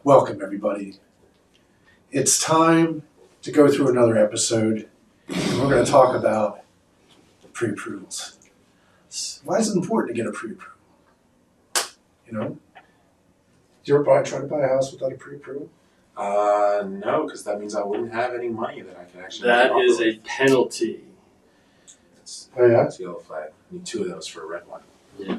Welcome, everybody. It's time to go through another episode, and we're going to talk about pre-approvals. Why is it important to get a pre-approval? You know? Did you ever try to buy a house without a pre-approval? No, because that means I wouldn't have any money that I can actually. That is a penalty. Oh, yeah? It's a yellow flag. I need 2 of those for a red one. Yeah.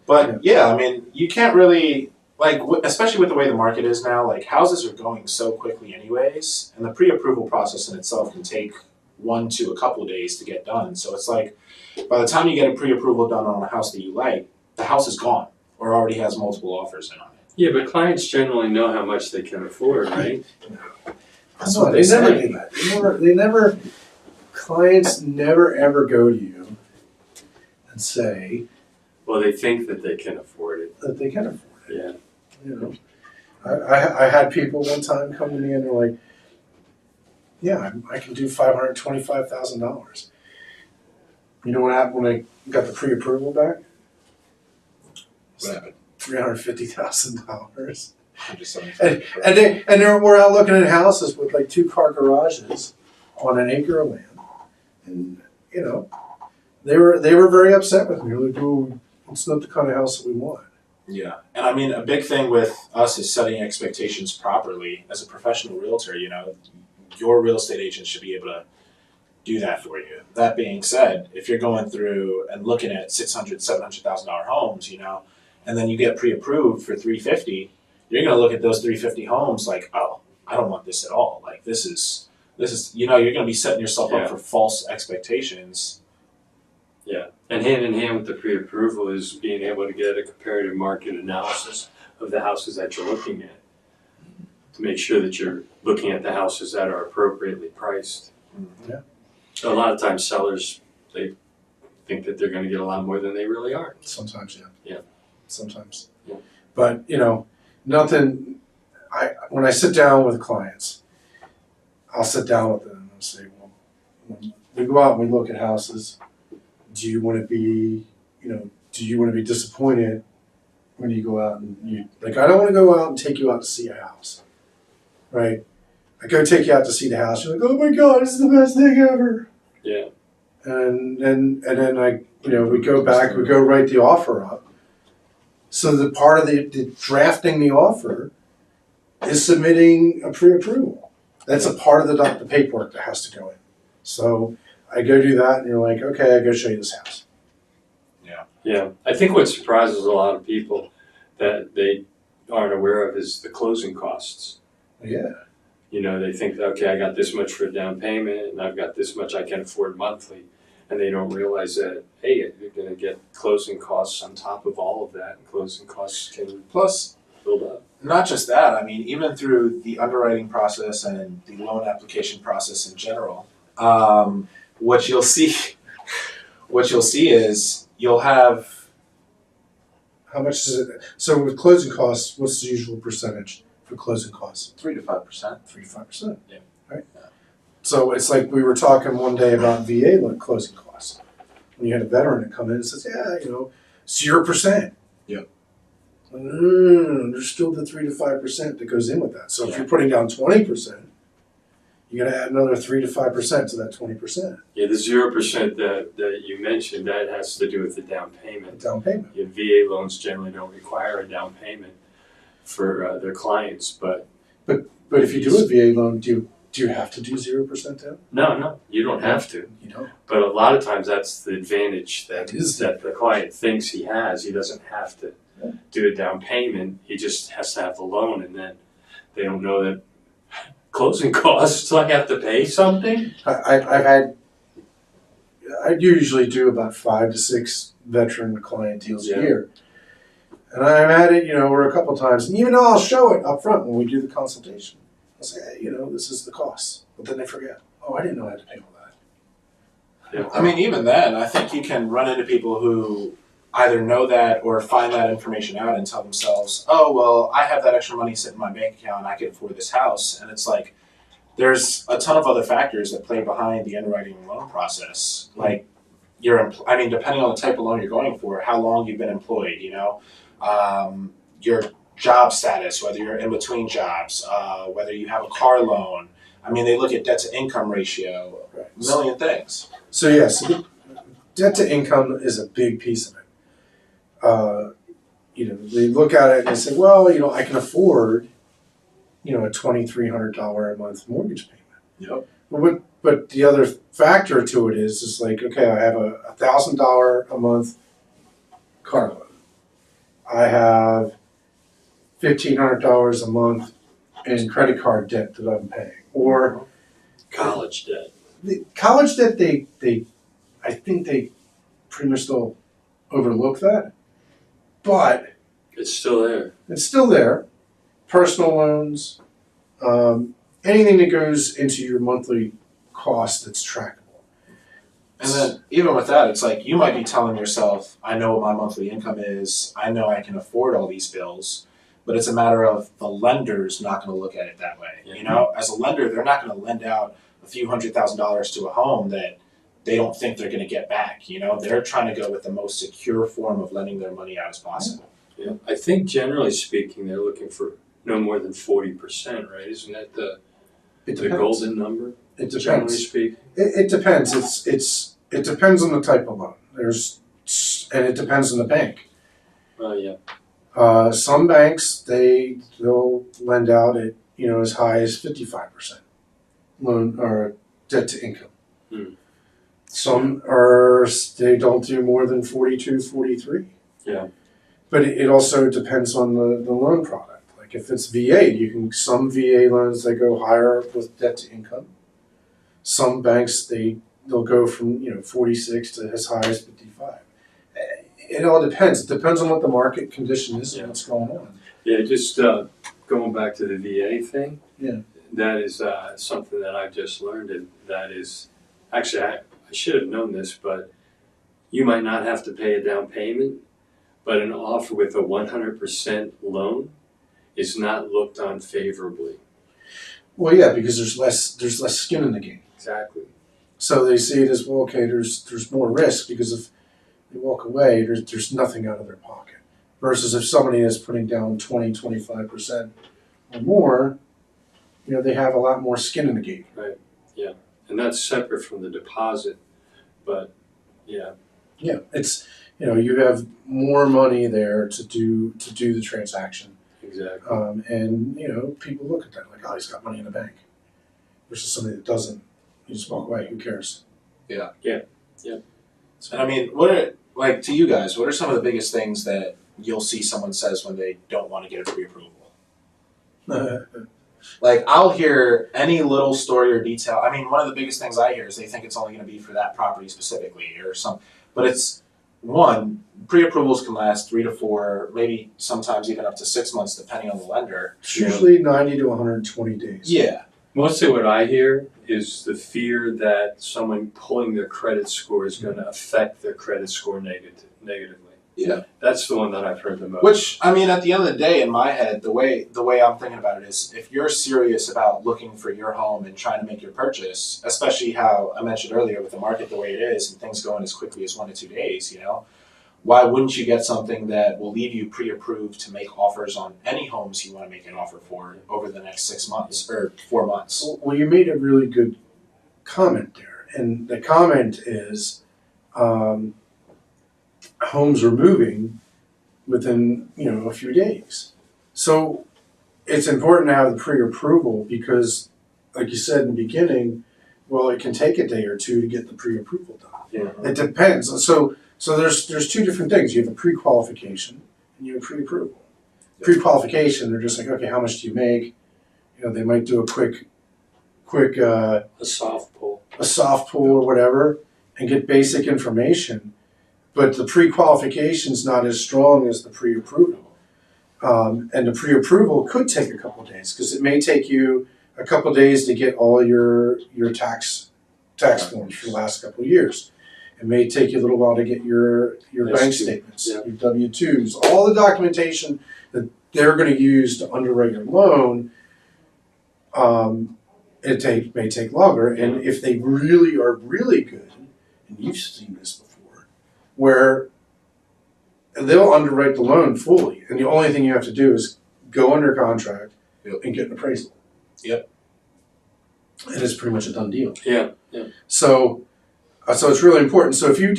But yeah, I mean, you can't really, like, especially with the way the market is now, like, houses are going so quickly anyways, and the pre-approval process in itself can take 1 to a couple of days to get done. So it's like, by the time you get a pre-approval done on a house that you like, the house is gone or already has multiple offers in on it. Yeah, but clients generally know how much they can afford, right? That's No, what they never say. do that. Clients never ever go to you and say Well, they think that they can afford it. that they can afford it. Yeah. You know, I had people one time come to me and they're like, "Yeah, I can do $525,000." You know what happened when I got the pre-approval back? What happened? $350,000. $175. And we're out looking at houses with like 2-car garages on an acre of land, and you know, they were very upset with me. They're like, "Oh, it's not the kind of house that we want." Yeah, and I mean, a big thing with us is setting expectations properly. As a professional realtor, you know, your real estate agent should be able to do that for you. That being said, if you're going through and looking at $600,000, $700,000 homes, you know, and then you get pre-approved for $350,000, you're going to look at those $350,000 homes like, oh, I don't want this at all. Like this is, you know, you're going to be setting yourself up for false expectations. Yeah. And hand in hand with the pre-approval is being able to get a comparative market analysis of the houses that you're looking at to make sure that you're looking at the houses that are appropriately priced. Yeah. A lot of times sellers, they think that they're going to get a lot more than they really are. Sometimes, yeah. Yeah. Sometimes. Yeah. But you know, when I sit down with clients, I'll sit down with them and say, well, when we go out and we look at houses, do you want to be disappointed when you go out and I don't want to go out and take you out to see a house, right? I go take you out to see the house. You're like, oh my God, this is the best thing ever. Yeah. And then we go back, we go write the offer up. So the part of the drafting the offer is submitting a pre-approval. That's a part of the paperwork that has to go in. So I go do that, and you're like, okay, I go show you this house. Yeah. Yeah. I think what surprises a lot of people that they aren't aware of is the closing costs. Yeah. You know, they think, okay, I got this much for a down payment and I've got this much I can afford monthly. And they don't realize that, hey, you're going to get closing costs on top of all of that. And closing costs can Plus, build up. not just that, I mean, even through the underwriting process and the loan application process in general, what you'll see is you'll have. How much is it? So with closing costs, what's the usual percentage for closing costs? 3 to 5%. 3 to 5%. Yeah. Right. Yeah. So it's like we were talking one day about VA closing costs. When you had a veteran that come in and says, yeah, 0%. Yep. There's still the 3 to 5% that goes in with that. So if you're putting down 20%, you got to add another 3 to 5% to that 20%. Yeah, the 0% that you mentioned, that has to do with the down payment. Down payment. Yeah, VA loans generally don't require a down payment for their clients, but if you do a VA loan, do you have to do 0% down? No, you don't have to. You don't. But a lot of times that's the advantage that That the client thinks he has. He doesn't have to do a down payment. He just has to have the loan, and then they don't know that closing costs, I have to pay something. I usually do about 5 to 6 veteran client deals a year. And I've had it, over a couple times. And even though I'll show it up front when we do the consultation, I'll say, hey, this is the cost. But then they forget, oh, I didn't know I had to pay all that. Yeah. I mean, even then, I think you can run into people who either know that or find that information out and tell themselves, oh, well, I have that extra money sitting in my bank account, I can afford this house. And it's like, there's a ton of other factors that play behind the underwriting and loan process. Like, depending on the type of loan you're going for, how long you've been employed, your job status, whether you're in between jobs, whether you have a car loan. I mean, they look at debt to income ratio, a million things. So yeah, so debt to income is a big piece of it. They look at it and they say, well, I can afford, a $2,300 a month mortgage payment. Yep. But the other factor to it is like, okay, I have a $1,000 a month car loan. I have $1,500 a month in credit card debt that I'm paying, or College debt. the college debt. I think they pretty much still overlook that, but It's still there. it's still there. Personal loans, anything that goes into your monthly cost that's trackable. And then even with that, it's like you might be telling yourself, I know what my monthly income is, I know I can afford all these bills, but it's a matter of the lender's not going to look at it that way. Yeah. As a lender, they're not going to lend out a few $100,000 to a home that they don't think they're going to get back. They're trying to go with the most secure form of lending their money out as possible. Yeah. I think generally speaking, they're looking for no more than 40%, right? Isn't that the golden number? It Generally depends. speaking. It depends. It depends on the type of loan. And it depends on the bank. Yeah. Some banks they'll lend out at as high as 55% loan or debt to income. Hmm. Some they don't do more than 42, 43. Yeah. But it also depends on the loan product. Like if it's VA, some VA loans they go higher with debt to income. Some banks they'll go from 46 to as high as 55. It all depends. It depends on what the market condition is and what's going on. Yeah, just going back to the VA thing. Yeah. That is something that I've just learned, and that is actually I should have known this, but you might not have to pay a down payment, but an offer with a 100% loan is not looked on favorably. Well, yeah, because there's less skin in the game. Exactly. So they see it as, well, okay, there's more risk because if they walk away, there's nothing out of their pocket. Versus if somebody is putting down 20, 25% or more, they have a lot more skin in the game. Right. Yeah. And that's separate from the deposit, but yeah. Yeah, it's you have more money there to do the transaction. Exactly. And people look at that like, oh, he's got money in the bank. Versus somebody that doesn't. You just walk away. Who cares? Yeah. Yeah. Yeah. And I mean, to you guys, what are some of the biggest things that you'll see someone says when they don't want to get a pre-approval? Like, I'll hear any little story or detail. I mean, one of the biggest things I hear is they think it's only going to be for that property specifically or but it's pre-approvals can last 3 to 4, maybe sometimes even up to 6 months, depending on the lender. It's usually 90 to 120 days. Yeah. Mostly what I hear is the fear that someone pulling their credit score is going to affect their credit score negatively. Yeah. That's the one that I've heard the most. Which, I mean, at the end of the day, in my head, the way I'm thinking about it is, if you're serious about looking for your home and trying to make your purchase, especially how I mentioned earlier with the market the way it is and things going as quickly as 1 to 2 days, why wouldn't you get something that will leave you pre-approved to make offers on any homes you want to make an offer for over the next 6 months or 4 months? Well, you made a really good comment there, and the comment is homes are moving within a few days. So it's important to have the pre-approval because, like you said in the beginning, well, it can take a day or two to get the pre-approval done. Yeah. It depends. So there's two different things. You have a pre-qualification and you have pre-approval. Pre-qualification, they're just like, okay, how much do you make? They might do a quick A soft pull. or whatever and get basic information. But the pre-qualification is not as strong as the pre-approval. And the pre-approval could take a couple of days because it may take you a couple of days to get all your tax forms for the last couple of years. It may take you a little while to get your bank statements, your W-2s, all the documentation that they're going to use to underwrite your loan. It may take longer, and if they really are really good, and you've seen this before, where they'll underwrite the loan fully, and the only thing you have to do is go under contract, Yep. and get an appraisal. Yep. And it's pretty much a done deal. Yeah. So it's really important. So if you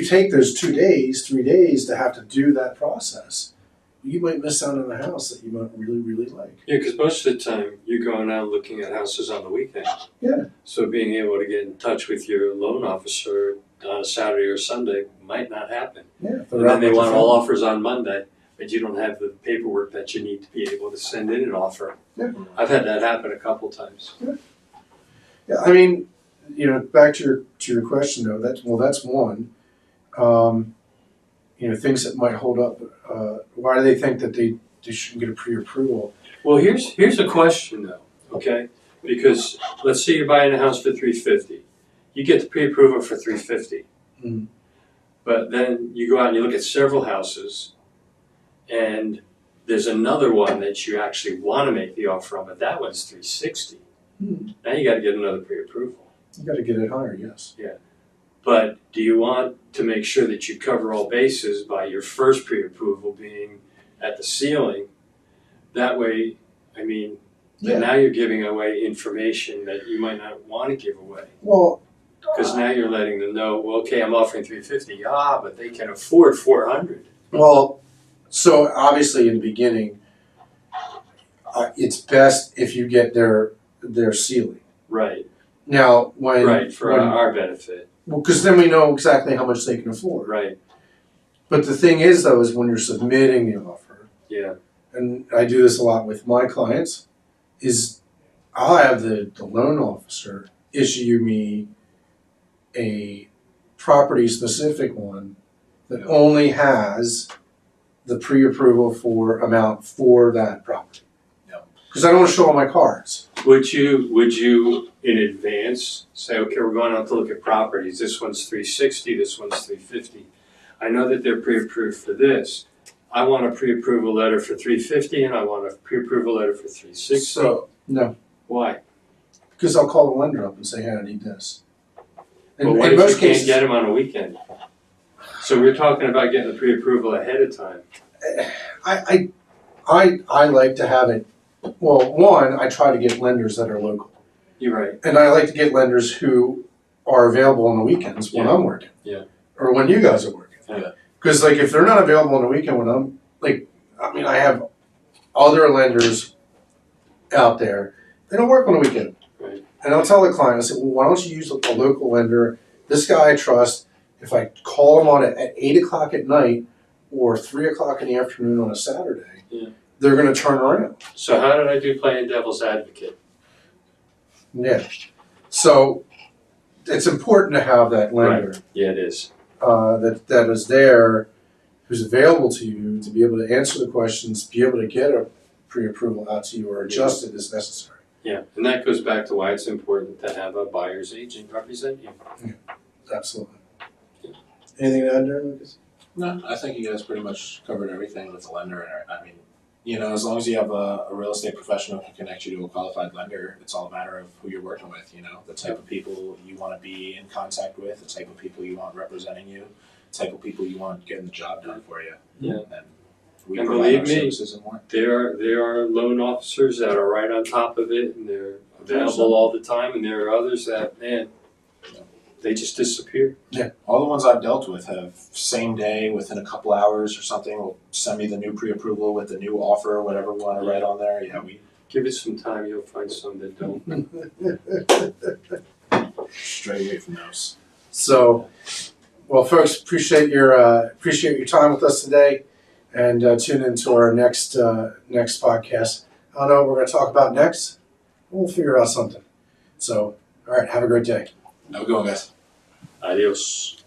take those 2 days, 3 days to have to do that process, you might miss out on a house that you might really, really like. Yeah, because most of the time you're going out looking at houses on the weekend. Yeah. So being able to get in touch with your loan officer on a Saturday or Sunday might not happen. Yeah. And then they want all offers on Monday, but you don't have the paperwork that you need to be able to send in an offer. Yeah. I've had that happen a couple times. Yeah, I mean, back to your question though. That's one. Things that might hold up. Why do they think that they shouldn't get a pre-approval? Well, here's a question though, okay? Because let's say you're buying a house for $350, you get the pre-approval for $350, Mm. but then you go out and you look at several houses, and there's another one that you actually want to make the offer on, but that one's $360. Mm. Now you got to get another pre-approval. You got to get it higher, yes. But do you want to make sure that you cover all bases by your first pre-approval being at the ceiling? That way, I mean, then now you're giving away information that you might not want to give away. Well, Because now you're letting them know, well, okay, I'm offering $350, but they can afford $400. well, so obviously in the beginning, it's best if you get their ceiling. Right, Now, when for our benefit, because then we know exactly how much they can afford. right, But the thing is, though, is when you're submitting the offer, yeah, and I do this a lot with my clients, is I'll have the loan officer issue me a property-specific one that only has the pre-approval for amount for that property. Because I don't want to show all my cards. Would you in advance say, okay, we're going out to look at properties, this one's $360, this one's $350. I know that they're pre-approved for this. I want a pre-approval letter for $350 and I want a pre-approval letter for $360. So, no. Why? Because I'll call the lender up and say, hey, I need this. Well, what if you can't get them on a weekend? So we're talking about getting the pre-approval ahead of time. I like to have it. Well, one, I try to get lenders that are local, You're right. and I like to get lenders who are available on the weekends when I'm working, or when you guys are working. Yeah. Because if they're not available on the weekend when I'm I have other lenders out there. They don't work on the weekend, Right. and I'll tell the client, I say, well, why don't you use a local lender? This guy I trust. If I call him on it at 8 o'clock at night or 3 o'clock in the afternoon on a Saturday, they're going to turn around. So how did I do playing devil's advocate? Yeah. So it's important to have that lender Yeah, it is. that is there, who's available to you to be able to answer the questions, be able to get a pre-approval out to you or adjust it as necessary. Yeah, and that goes back to why it's important to have a buyer's agent represent you. Absolutely. Anything to add there, Lucas? No, I think you guys pretty much covered everything with the lender. And I mean, as long as you have a real estate professional who can connect you to a qualified lender, it's all a matter of who you're working with, the type of people you want to be in contact with, the type of people you want representing you, the type of people you want getting the job done for you. Yeah. And we And provide believe our me, services and more. There are loan officers that are right on top of it and they're available all the time, and there are others that, man, they just disappear. Yeah, all the ones I've dealt with have same day, within a couple hours or something, will send me the new pre-approval with the new offer or whatever we want to write on there. Yeah, we Give it some time, you'll find some that don't. stray away from those. So, well, folks, appreciate your time with us today, and tune into our next podcast. I don't know what we're going to talk about next. We'll figure out something. So, all right, have a great day. Have a good one, guys. Adios.